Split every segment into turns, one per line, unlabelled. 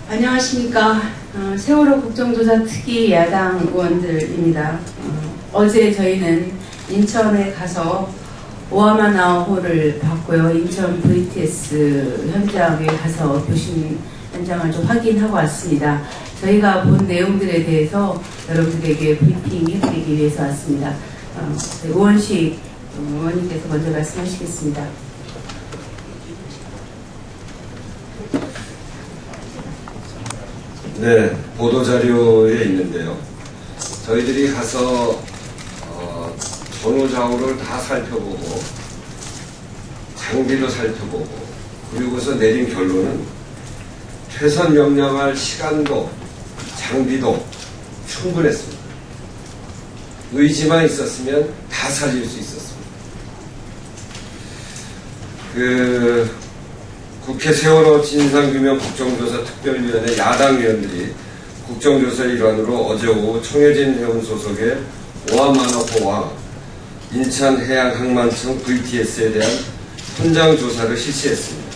안녕하십니까. 세월호 국정조사 특위 야당 의원들입니다. 어제 저희는 인천에 가서 오하마나호를 봤고요. 인천 VTS 현장에 가서 교신 현장을 좀 확인하고 왔습니다. 저희가 본 내용들에 대해서 여러분들에게 브리핑 해드리기 위해서 왔습니다. 우원식 의원님께서 먼저 말씀하시겠습니다.
네, 보도자료에 있는데요. 저희들이 가서 전후좌우를 다 살펴보고 장비도 살펴보고 그리고서 내린 결론은 최선 명령할 시간도 장비도 충분했습니다. 의지만 있었으면 다 살릴 수 있었습니다. 국회 세월호 진상규명 국정조사 특별위원회 야당 의원들이 국정조사의 일환으로 어제 오후 청해진 해운 소속의 오하마나호와 인천해양항만청 VTS에 대한 현장 조사를 실시했습니다.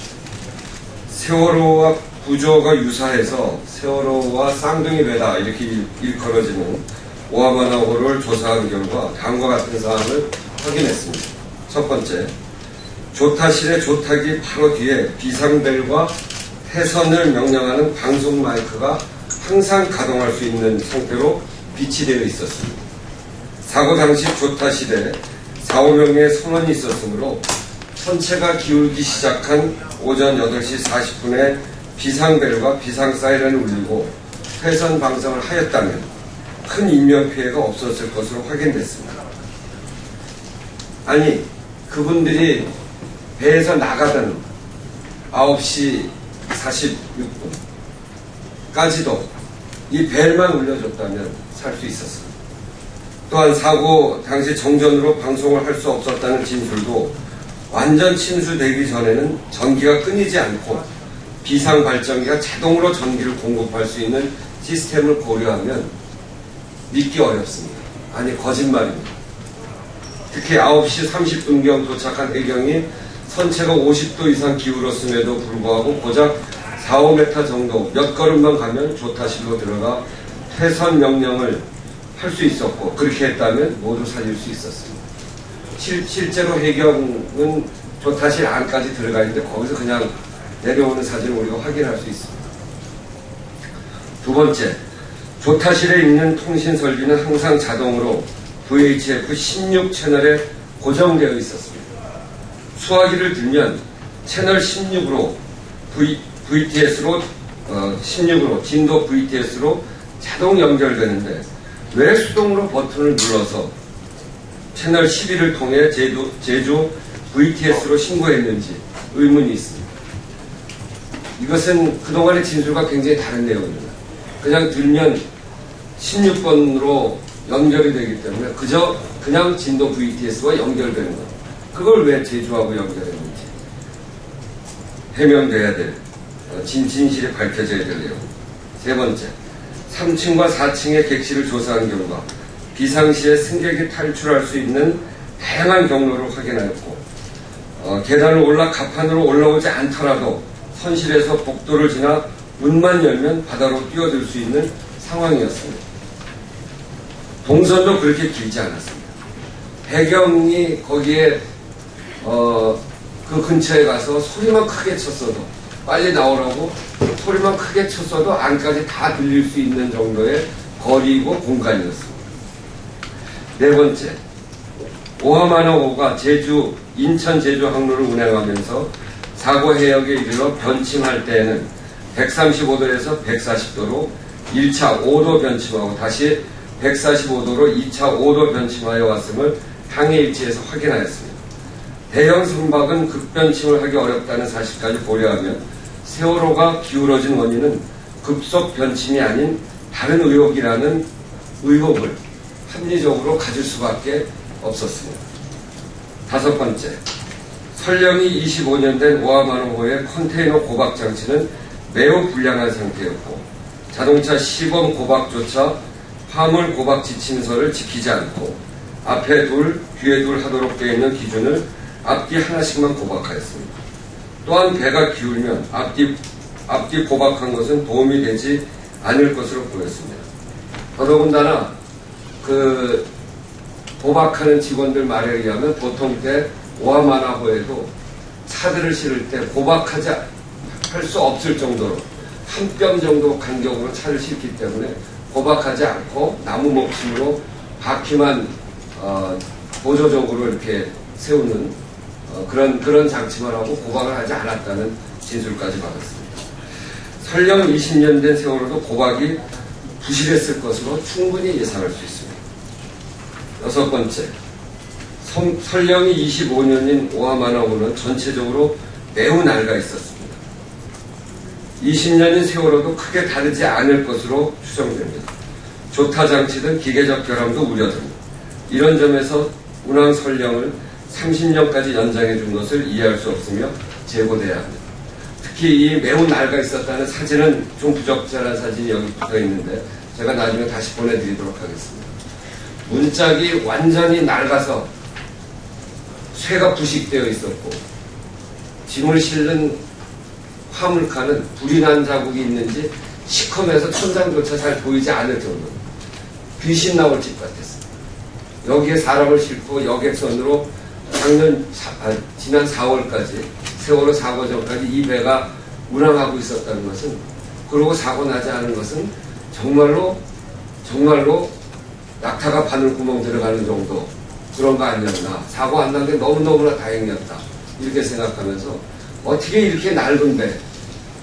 세월호와 구조가 유사해서 세월호와 쌍둥이 배다 이렇게 일컬어지는 오하마나호를 조사한 결과 다음과 같은 사항을 확인했습니다. 첫 번째, 조타실의 조타기 바로 뒤에 비상벨과 해선을 명령하는 방송 마이크가 항상 가동할 수 있는 상태로 비치되어 있었습니다. 사고 당시 조타실에 4, 5명의 선원이 있었으므로 선체가 기울기 시작한 오전 8시 40분에 비상벨과 비상사이렌을 울리고 회선 방송을 하였다면 큰 인명피해가 없었을 것으로 확인됐습니다. 아니, 그분들이 배에서 나가던 9시 46분까지도 이 벨만 울려줬다면 살 수 있었습니다. 또한 사고 당시 정전으로 방송을 할 수 없었다는 진술도 완전 침수되기 전에는 전기가 끊이지 않고 비상 발전기가 자동으로 전기를 공급할 수 있는 시스템을 고려하면 믿기 어렵습니다. 아니, 거짓말입니다. 특히 9시 30분경 도착한 해경이 선체가 50도 이상 기울었음에도 불구하고 고작 4, 5m 정도 몇 걸음만 가면 조타실로 들어가 퇴선 명령을 할 수 있었고 그렇게 했다면 모두 살릴 수 있었습니다. 실제로 해경은 조타실 안까지 들어가 있는데 거기서 그냥 내려오는 사진을 우리가 확인할 수 있습니다. 두 번째, 조타실에 있는 통신 설비는 항상 자동으로 VHF 16 채널에 고정되어 있었습니다. 수화기를 들면 채널 16으로 VTS로 16으로 진도 VTS로 자동 연결되는데 왜 수동으로 버튼을 눌러서 채널 11을 통해 제주 VTS로 신고했는지 의문이 있습니다. 이것은 그동안의 진술과 굉장히 다른 내용입니다. 그냥 들면 16번으로 연결이 되기 때문에 그냥 진도 VTS와 연결되는 것. 그걸 왜 제주하고 연결했는지 해명돼야 될 진실이 밝혀져야 될 내용. 세 번째, 3층과 4층의 객실을 조사한 결과 비상시에 승객이 탈출할 수 있는 다양한 경로를 확인하였고 계단을 올라 갑판으로 올라오지 않더라도 선실에서 복도를 지나 문만 열면 바다로 뛰어들 수 있는 상황이었습니다. 동선도 그렇게 길지 않았습니다. 해경이 거기에 그 근처에 가서 소리만 크게 쳤어도 빨리 나오라고 소리만 크게 쳤어도 안까지 다 들릴 수 있는 정도의 거리이고 공간이었습니다. 네 번째, 오하마나호가 인천 제주 항로를 운행하면서 사고 해역에 이르러 변침할 때에는 135도에서 140도로 1차 5도 변침하고 다시 145도로 2차 5도 변침하여 왔음을 항해일지에서 확인하였습니다. 대형 선박은 급변침을 하기 어렵다는 사실까지 고려하면 세월호가 기울어진 원인은 급속 변침이 아닌 다른 의혹이라는 의혹을 합리적으로 가질 수밖에 없었습니다. 다섯 번째, 설령이 25년 된 오하마나호의 컨테이너 고박 장치는 매우 불량한 상태였고 자동차 시범 고박조차 화물 고박 지침서를 지키지 않고 앞에 둘, 뒤에 둘 하도록 되어 있는 기준을 앞뒤 하나씩만 고박하였습니다. 또한 배가 기울면 앞뒤 고박한 것은 도움이 되지 않을 것으로 보였습니다. 더더군다나 그 도박하는 직원들 말에 의하면 보통 때 오하마나호에도 차들을 실을 때 고박하지 할 수 없을 정도로 한 뼘 정도 간격으로 차를 싣기 때문에 고박하지 않고 나무 목심으로 바퀴만 보조적으로 이렇게 세우는 그런 장치만 하고 고박을 하지 않았다는 진술까지 받았습니다. 설령 20년 된 세월호도 고박이 부실했을 것으로 충분히 예상할 수 있습니다. 여섯 번째, 설령이 25년인 오하마나호는 전체적으로 매우 낡아 있었습니다. 20년인 세월호도 크게 다르지 않을 것으로 추정됩니다. 조타 장치 등 기계적 결함도 우려됩니다. 이런 점에서 운항 설령을 30년까지 연장해 준 것을 이해할 수 없으며 재고돼야 합니다. 특히 이 매우 낡아 있었다는 사진은 좀 부적절한 사진이 여기 붙어 있는데 제가 나중에 다시 보내드리도록 하겠습니다. 문짝이 완전히 낡아서 쇠가 부식되어 있었고 짐을 실는 화물칸은 불이 난 자국이 있는지 시커매서 천장조차 잘 보이지 않을 정도로 귀신 나올 집 같았습니다. 여기에 사람을 싣고 여객선으로 지난 4월까지 세월호 사고 전까지 이 배가 운항하고 있었다는 것은, 그러고 사고 나지 않은 것은 정말로 낙타가 바늘구멍 들어가는 정도 그런 거 아니었나. 사고 안 난 게 너무너무나 다행이었다. 이렇게 생각하면서 어떻게 이렇게 낡은 배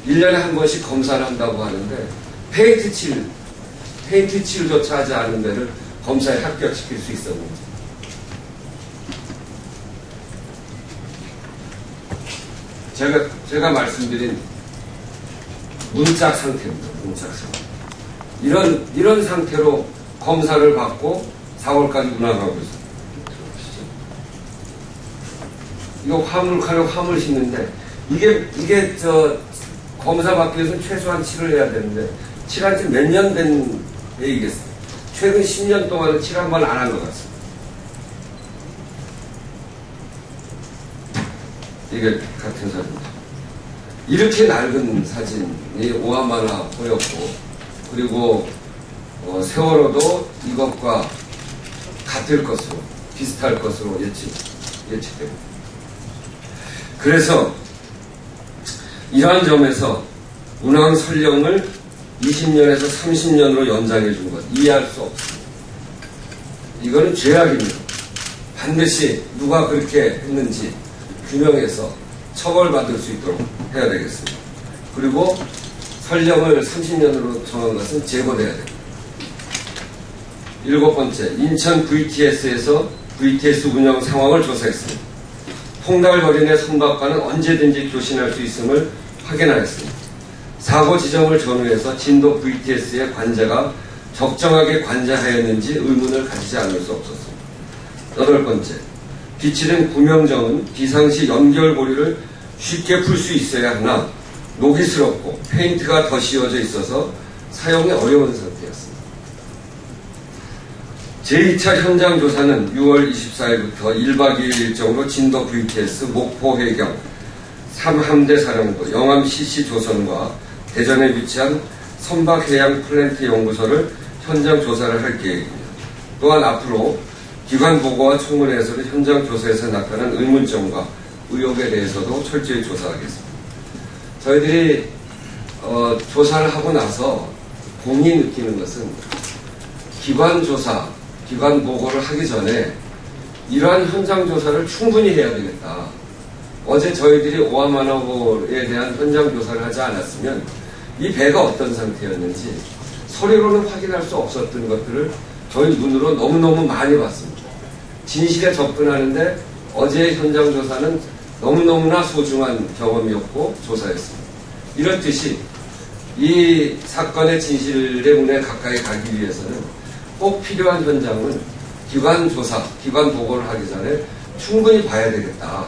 1년에 한 번씩 검사를 한다고 하는데 페인트 칠조차 하지 않은 배를 검사에 합격시킬 수 있었는지. 제가 말씀드린 문짝 상태입니다. 문짝 상태. 이런 상태로 검사를 받고 4월까지 운항하고 있어요. 이거 화물칸에 화물 싣는데 이게 검사 받기 위해서는 최소한 칠을 해야 되는데 칠한 지 몇 년 된 배이겠어요. 최근 10년 동안은 칠 한 번 안 한 것 같습니다. 이게 같은 사진이죠. 이렇게 낡은 사진이 오하마나호였고, 그리고 세월호도 이것과 같을 것으로, 비슷할 것으로 예측됩니다. 그래서 이러한 점에서 운항 설령을 20년에서 30년으로 연장해 준 것 이해할 수 없습니다. 이거는 죄악입니다. 반드시 누가 그렇게 했는지 규명해서 처벌받을 수 있도록 해야 되겠습니다. 그리고 설령을 30년으로 정한 것은 재고돼야 됩니다. 일곱 번째, 인천 VTS에서 VTS 운영 상황을 조사했습니다. 폭날거린의 선박과는 언제든지 교신할 수 있음을 확인하였습니다. 사고 지점을 전후해서 진도 VTS의 관제가 적정하게 관제하였는지 의문을 가지지 않을 수 없었습니다. 여덟 번째, 비치된 구명정은 비상시 연결고리를 쉽게 풀 수 있어야 하나 녹이 스럽고 페인트가 더 씌워져 있어서 사용이 어려운 상태였습니다. 제2차 현장 조사는 6월 24일부터 1박 2일 일정으로 진도 VTS 목포 해경 3함대 사령부 영암 CC 조선과 대전에 위치한 선박해양 플랜트 연구소를 현장 조사를 할 계획입니다. 또한 앞으로 기관 보고와 청문회에서는 현장 조사에서 나타난 의문점과 의혹에 대해서도 철저히 조사하겠습니다. 저희들이 조사를 하고 나서 공히 느끼는 것은 기관 조사, 기관 보고를 하기 전에 이러한 현장 조사를 충분히 해야 되겠다. 어제 저희들이 오하마나호에 대한 현장 조사를 하지 않았으면 이 배가 어떤 상태였는지 소리로는 확인할 수 없었던 것들을 저희 눈으로 너무너무 많이 봤습니다. 진실에 접근하는데 어제의 현장 조사는 너무너무나 소중한 경험이었고 조사였습니다. 이렇듯이 이 사건의 진실의 문에 가까이 가기 위해서는 꼭 필요한 현장은 기관 조사, 기관 보고를 하기 전에 충분히 봐야 되겠다.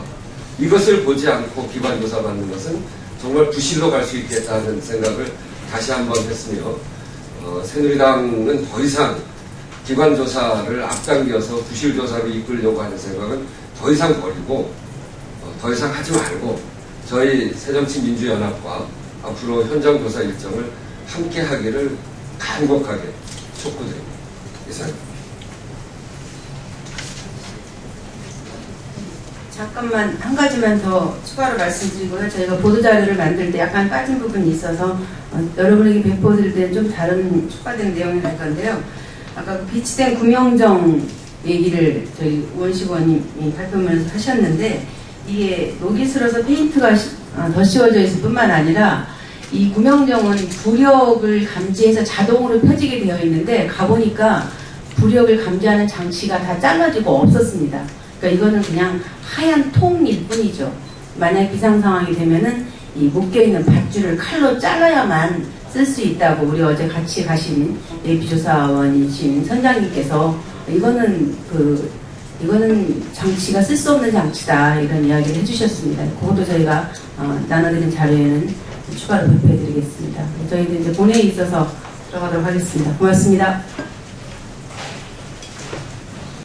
이것을 보지 않고 기관 조사 받는 것은 정말 부실로 갈 수 있겠다는 생각을 다시 한번 했으며, 새누리당은 더 이상 기관 조사를 앞당겨서 부실 조사로 이끌려고 하는 생각은 더 이상 버리고 더 이상 하지 말고 저희 새정치민주연합과 앞으로 현장 조사 일정을 함께 하기를 간곡하게 촉구드립니다. 이상입니다.
잠깐만 한 가지만 더 추가로 말씀드리고요. 저희가 보도자료를 만들 때 약간 빠진 부분이 있어서 여러분에게 배포드릴 때는 좀 다른 추가된 내용이 날 건데요. 아까 그 비치된 구명정 얘기를 저희 우원식 의원님이 발표문에서 하셨는데 이게 녹이 슬어서 페인트가 더 씌워져 있을 뿐만 아니라 이 구명정은 부력을 감지해서 자동으로 펴지게 되어 있는데 가보니까 부력을 감지하는 장치가 다 잘라지고 없었습니다. 그러니까 이거는 그냥 하얀 통일 뿐이죠. 만약 비상 상황이 되면은 이 묶여있는 밧줄을 칼로 잘라야만 쓸 수 있다고 우리 어제 같이 가신 예비조사원이신 선장님께서 이거는 장치가 쓸 수 없는 장치다 이런 이야기를 해주셨습니다. 그것도 저희가 나눠드린 자료에는 추가로 발표해드리겠습니다. 저희도 이제 본회의에 있어서 들어가도록 하겠습니다. 고맙습니다.